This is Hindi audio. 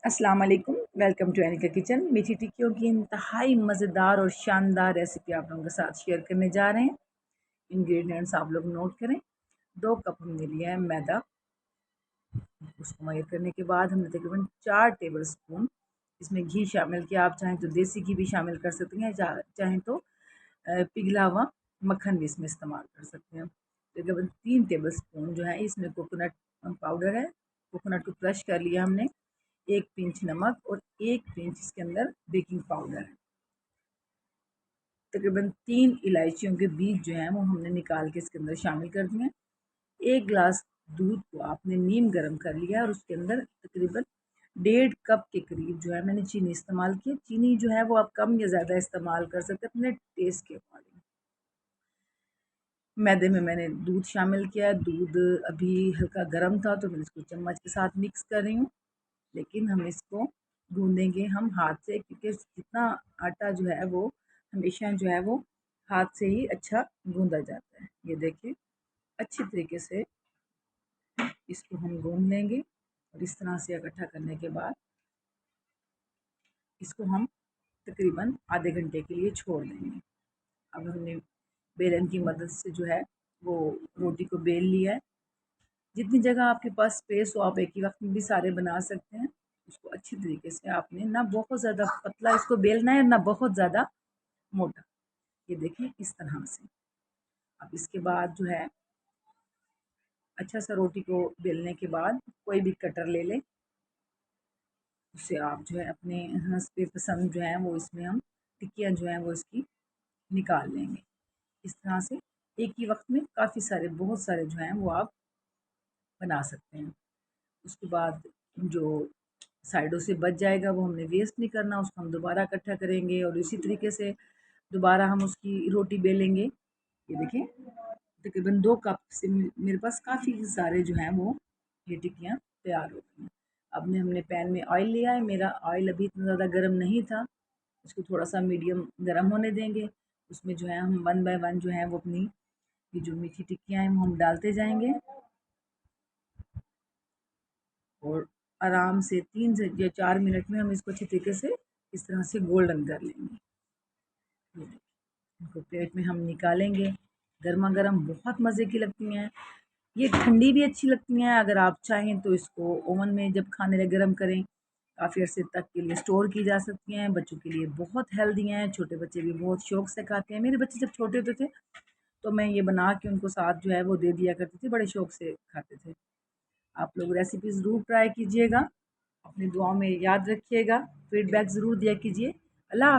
अस्सलाम वालेकुम, वेलकम टू एनिका किचन। मीठी टिक्कियों की इंतहाई मज़ेदार और शानदार रेसिपी आप लोगों के साथ शेयर करने जा रहे हैं। इंग्रेडिएंट्स आप लोग नोट करें। 2 कप हमने लिया है मैदा। उसको मैर करने के बाद हमने तकरीबन 4 टेबल स्पून इसमें घी शामिल किया। आप चाहें तो देसी घी भी शामिल कर सकते हैं, चाहें तो पिघला हुआ मक्खन भी इसमें इस्तेमाल कर सकते हैं। तकरीबन 3 टेबल स्पून जो है इसमें कोकोनट पाउडर है। कोकोनट को क्रश कर लिया हमने। 1 पिंच नमक और 1 पिंच इसके अंदर बेकिंग पाउडर है। तकरीबन 3 इलायचियों के बीज जो हैं वो हमने निकाल के इसके अंदर शामिल कर दिए हैं। 1 गिलास दूध को आपने नीम गर्म कर लिया और उसके अंदर तकरीबन 1.5 कप के करीब जो है मैंने चीनी इस्तेमाल की। चीनी जो है वो आप कम या ज़्यादा इस्तेमाल कर सकते हैं अपने टेस्ट के अकॉर्डिंग। मैदे में मैंने दूध शामिल किया। दूध अभी हल्का गर्म था तो मैं इसको चम्मच के साथ मिक्स कर रही हूँ, लेकिन हम इसको गूँदेंगे हम हाथ से, क्योंकि जितना आटा जो है वो हमेशा जो है वो हाथ से ही अच्छा गूँदा जाता है। ये देखिए अच्छी तरीके से इसको हम गूँध लेंगे और इस तरह से इकट्ठा करने के बाद इसको हम तकरीबन आधे घंटे के लिए छोड़ देंगे। अब हमने बेलन की मदद से जो है वो रोटी को बेल लिया है। जितनी जगह आपके पास स्पेस हो आप एक ही वक्त में भी सारे बना सकते हैं। उसको अच्छी तरीके से आपने ना बहुत ज़्यादा पतला इसको बेलना है ना बहुत ज़्यादा मोटा। ये देखिए इस तरह से। अब इसके बाद जो है अच्छा सा रोटी को बेलने के बाद कोई भी कटर ले लें, उससे आप जो है अपने हंस पे पसंद जो है वो इसमें हम टिक्कियाँ जो हैं वो इसकी निकाल लेंगे। इस तरह से एक ही वक्त में काफ़ी सारे बहुत सारे जो हैं वो आप बना सकते हैं। उसके बाद जो साइडों से बच जाएगा वो हमने वेस्ट नहीं करना, उसको हम दोबारा इकट्ठा करेंगे और इसी तरीके से दोबारा हम उसकी रोटी बेलेंगे। ये देखें तकरीबन 2 कप से मेरे पास काफ़ी सारे जो हैं वो ये टिक्कियाँ तैयार हो गई हैं। अब हमने पैन में ऑयल लिया है। मेरा ऑयल अभी इतना ज़्यादा गर्म नहीं था, उसको थोड़ा सा मीडियम गर्म होने देंगे। उसमें जो है हम 1 बाय 1 जो है वो अपनी ये जो मीठी टिक्कियाँ हैं वो हम डालते जाएंगे और आराम से 3 से या 4 मिनट में हम इसको अच्छी तरीके से इस तरह से गोल्डन कर लेंगे। इनको प्लेट में हम निकालेंगे। गर्मा गर्म बहुत मज़े की लगती हैं। ये ठंडी भी अच्छी लगती हैं। अगर आप चाहें तो इसको ओवन में जब खाने लगे गर्म करें, काफ़ी अर्से तक के लिए स्टोर की जा सकती हैं। बच्चों के लिए बहुत हेल्दी हैं, छोटे बच्चे भी बहुत शौक से खाते हैं। मेरे बच्चे जब छोटे होते थे तो मैं ये बना के उनको साथ जो है वो दे दिया करती थी, बड़े शौक से खाते थे। आप लोग रेसिपी ज़रूर ट्राई कीजिएगा, अपनी दुआओं में याद रखिएगा, फीडबैक ज़रूर दिया कीजिए। अल्लाह